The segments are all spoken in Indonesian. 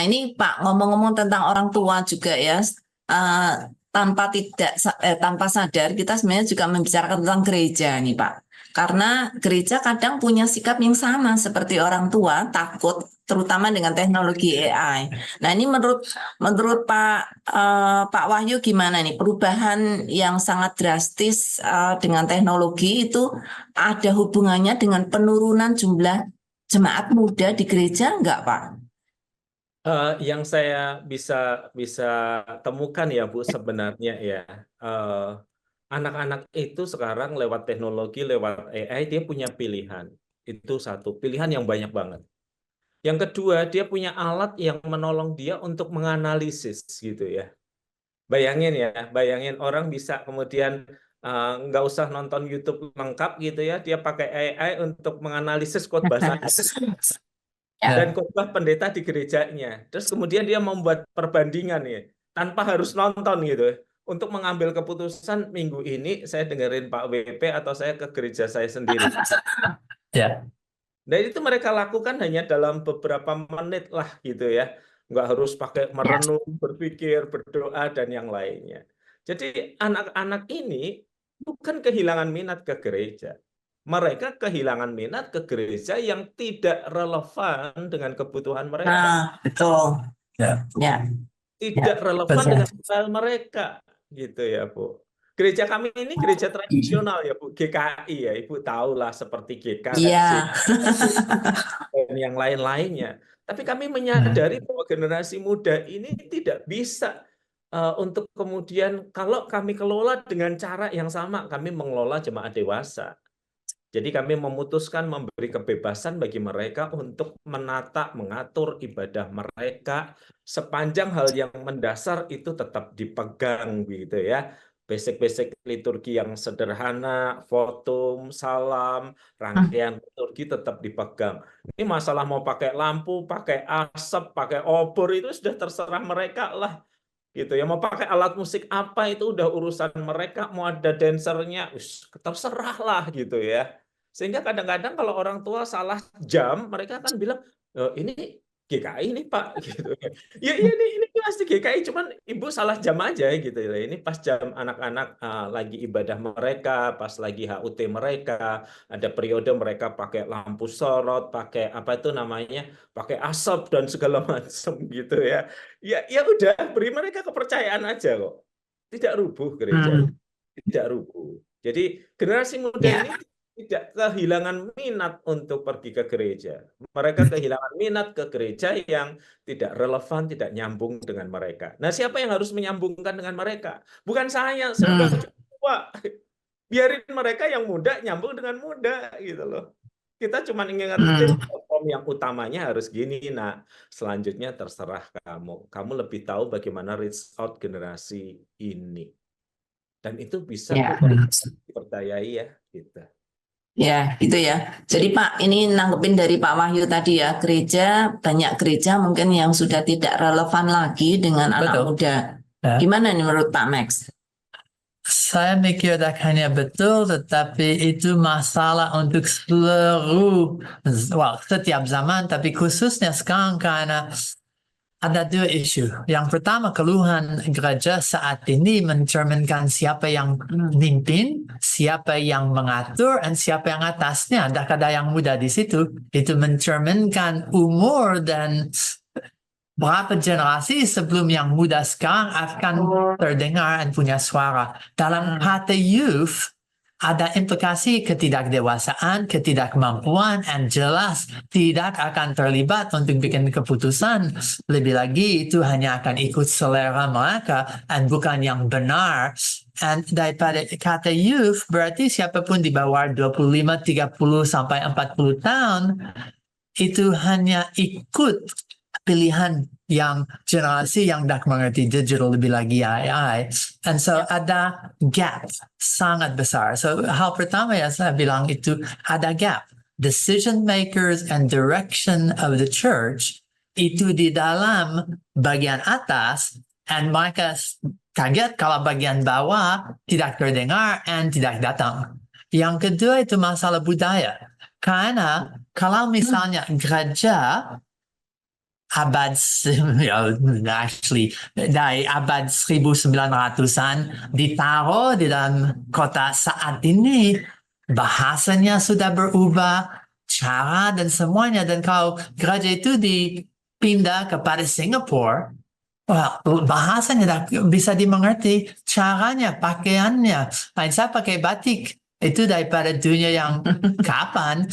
ini Pak, ngomong-ngomong tentang orang tua juga ya, eh, tanpa sadar kita sebenarnya juga membicarakan tentang gereja nih Pak. Karena gereja kadang punya sikap yang sama seperti orang tua, takut terutama dengan teknologi AI. Nah, ini menurut Pak Wahyu gimana nih perubahan yang sangat drastis dengan teknologi itu ada hubungannya dengan penurunan jumlah jemaat muda di gereja enggak, Pak? Yang saya bisa bisa temukan ya Bu sebenarnya ya, eh, anak-anak itu sekarang lewat teknologi, lewat AI dia punya pilihan. Itu satu pilihan yang banyak banget. Yang kedua dia punya alat yang menolong dia untuk menganalisis gitu ya. Bayangin orang bisa kemudian nggak usah nonton YouTube lengkap gitu ya, dia pakai AI untuk menganalisis khotbah saya dan Ya. khotbah pendeta di gerejanya. Terus kemudian dia membuat perbandingan ya, tanpa harus nonton gitu. Untuk mengambil keputusan minggu ini saya dengerin Pak WP atau saya ke gereja saya sendiri. Ya. Dan itu mereka lakukan hanya dalam beberapa menit lah gitu ya. Nggak harus pakai merenung, berpikir, berdoa, dan yang lainnya. Jadi anak-anak ini bukan kehilangan minat ke gereja. Mereka kehilangan minat ke gereja yang tidak relevan dengan kebutuhan mereka. Nah, betul. Ya. Ya. Tidak relevan Betul. dengan style mereka. Gitu ya, Bu. Gereja kami ini gereja tradisional ya, Bu. GKI ya, Ibu tahulah seperti GKJ Iya. dan yang lain-lainnya. Tapi kami menyadari bahwa generasi muda ini tidak bisa untuk kemudian kalau kami kelola dengan cara yang sama, kami mengelola jemaat dewasa. Jadi kami memutuskan memberi kebebasan bagi mereka untuk menata, mengatur ibadah mereka sepanjang hal yang mendasar itu tetap dipegang gitu ya. Basic-basic liturgi yang sederhana, votum, salam, rangkaian liturgi tetap dipegang. Ini masalah mau pakai lampu, pakai asap, pakai obor itu sudah terserah mereka lah gitu ya. Mau pakai alat musik apa itu udah urusan mereka, mau ada dancernya terserah lah gitu ya. Sehingga kadang-kadang kalau orang tua salah jam mereka akan bilang ini GKI nih Pak gitu ya. Ya iya ini pasti GKI cuman ibu salah jam aja gitu ya. Ini pas jam anak-anak lagi ibadah mereka, pas lagi HUT mereka, ada periode mereka pakai lampu sorot, pakai apa itu namanya, pakai asap dan segala macam gitu ya. Ya udah beri mereka kepercayaan aja kok. Tidak rubuh gereja ini, tidak rubuh. Jadi generasi muda Ya. ini tidak kehilangan minat untuk pergi ke gereja. Mereka kehilangan minat ke gereja yang tidak relevan, tidak nyambung dengan mereka. Nah, siapa yang harus menyambungkan dengan mereka? Bukan saya udah cukup tua. Biarin mereka yang muda nyambung dengan muda gitu loh. Kita cuma ingetin platform yang utamanya harus gini. Nah, selanjutnya terserah kamu. Kamu lebih tahu bagaimana reach out generasi ini. Dan itu bisa Ya. kok kalau dipercayai ya gitu. Ya, itu ya. Jadi Pak, ini nanggepin dari Pak Wahyu tadi ya, banyak gereja mungkin yang sudah tidak relevan lagi dengan anak Betul. muda. Ya. Gimana nih menurut Pak Max? Saya mikir hanya betul, tetapi itu masalah untuk seluruh, setiap zaman, tapi khususnya sekarang karena ada dua isu. Yang pertama, keluhan gereja saat ini mencerminkan siapa yang mimpin, siapa yang mengatur, dan siapa yang atasnya. Ada yang muda di situ. Itu mencerminkan umur dan berapa generasi sebelum yang muda sekarang akan terdengar dan punya suara. Dalam kata youth, ada implikasi ketidakdewasaan, ketidakmampuan, dan jelas tidak akan terlibat untuk bikin keputusan. Lebih lagi, itu hanya akan ikut selera mereka dan bukan yang benar. Dan daripada kata youth, berarti siapapun di bawah 25, 30, sampai 40 tahun, itu hanya ikut pilihan yang generasi yang dah mengerti digital lebih lagi AI. And so ada gap sangat besar. So hal pertama yang saya bilang itu ada gap. Decision makers and direction of the church itu di dalam bagian atas, and mereka kaget kalau bagian bawah tidak terdengar dan tidak datang. Yang kedua itu masalah budaya. Karena kalau misalnya gereja abad, actually, dari abad 1900-an, ditaruh di dalam kota saat ini, bahasanya sudah berubah, cara dan semuanya. Dan kalau gereja itu dipindah kepada Singapura, bahasanya dah bisa dimengerti, caranya, pakaiannya. Saya pakai batik, itu daripada dunia yang kapan,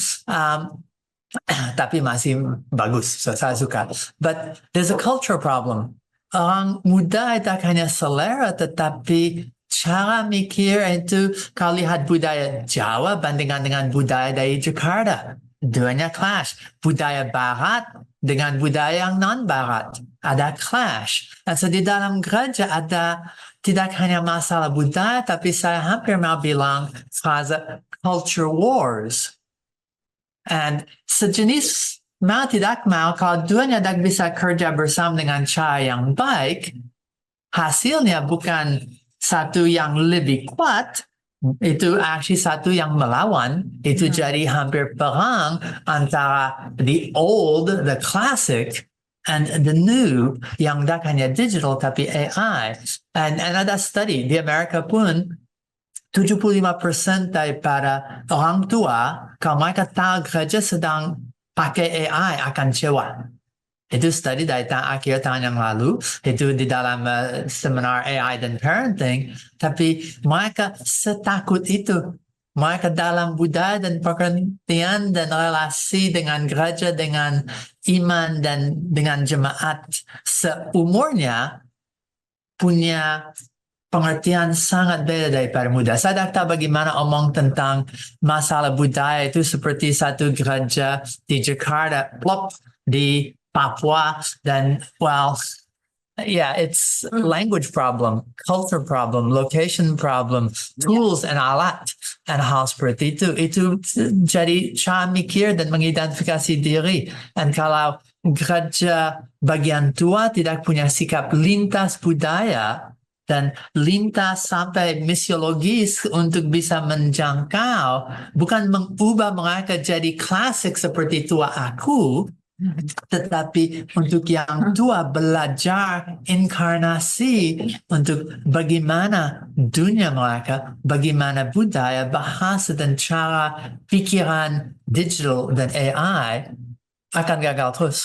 tapi masih bagus, saya suka. But there's a culture problem. Orang muda itu hanya selera, tetapi cara mikir itu, kalau lihat budaya Jawa bandingkan dengan budaya dari Jakarta, duanya clash. Budaya Barat dengan budaya yang non-Barat, ada clash. Dan so di dalam gereja ada tidak hanya masalah budaya, tapi saya hampir mau bilang frase culture wars. And sejenis mau tidak mau, kalau duanya tidak bisa kerja bersama dengan cara yang baik, hasilnya bukan satu yang lebih kuat, itu actually satu yang melawan. Itu jadi hampir perang antara the old, the classic, and the new, yang tidak hanya digital tapi AI. And ada study di Amerika pun, 75% daripada orang tua, kalau mereka tahu gereja sedang pakai AI, akan kecewa. Itu study dari akhir tahun yang lalu, itu di dalam seminar AI dan parenting, tapi mereka setakut itu. Mereka dalam budaya dan pengertian dan relasi dengan gereja, dengan iman dan dengan jemaat seumurnya, punya pengertian sangat beda daripada muda. Saya tak tahu bagaimana omong tentang masalah budaya itu seperti satu gereja di Jakarta, plop di Papua, dan it's language problem, culture problem, location problem, tools and alat, and hal seperti itu. Itu jadi cara mikir dan mengidentifikasi diri. Dan kalau gereja bagian tua tidak punya sikap lintas budaya, dan lintas sampai misiologis untuk bisa menjangkau, bukan mengubah mereka jadi klasik seperti tua aku, tetapi untuk yang tua belajar inkarnasi untuk bagaimana dunia mereka, bagaimana budaya, bahasa, dan cara pikiran digital dan AI akan gagal terus.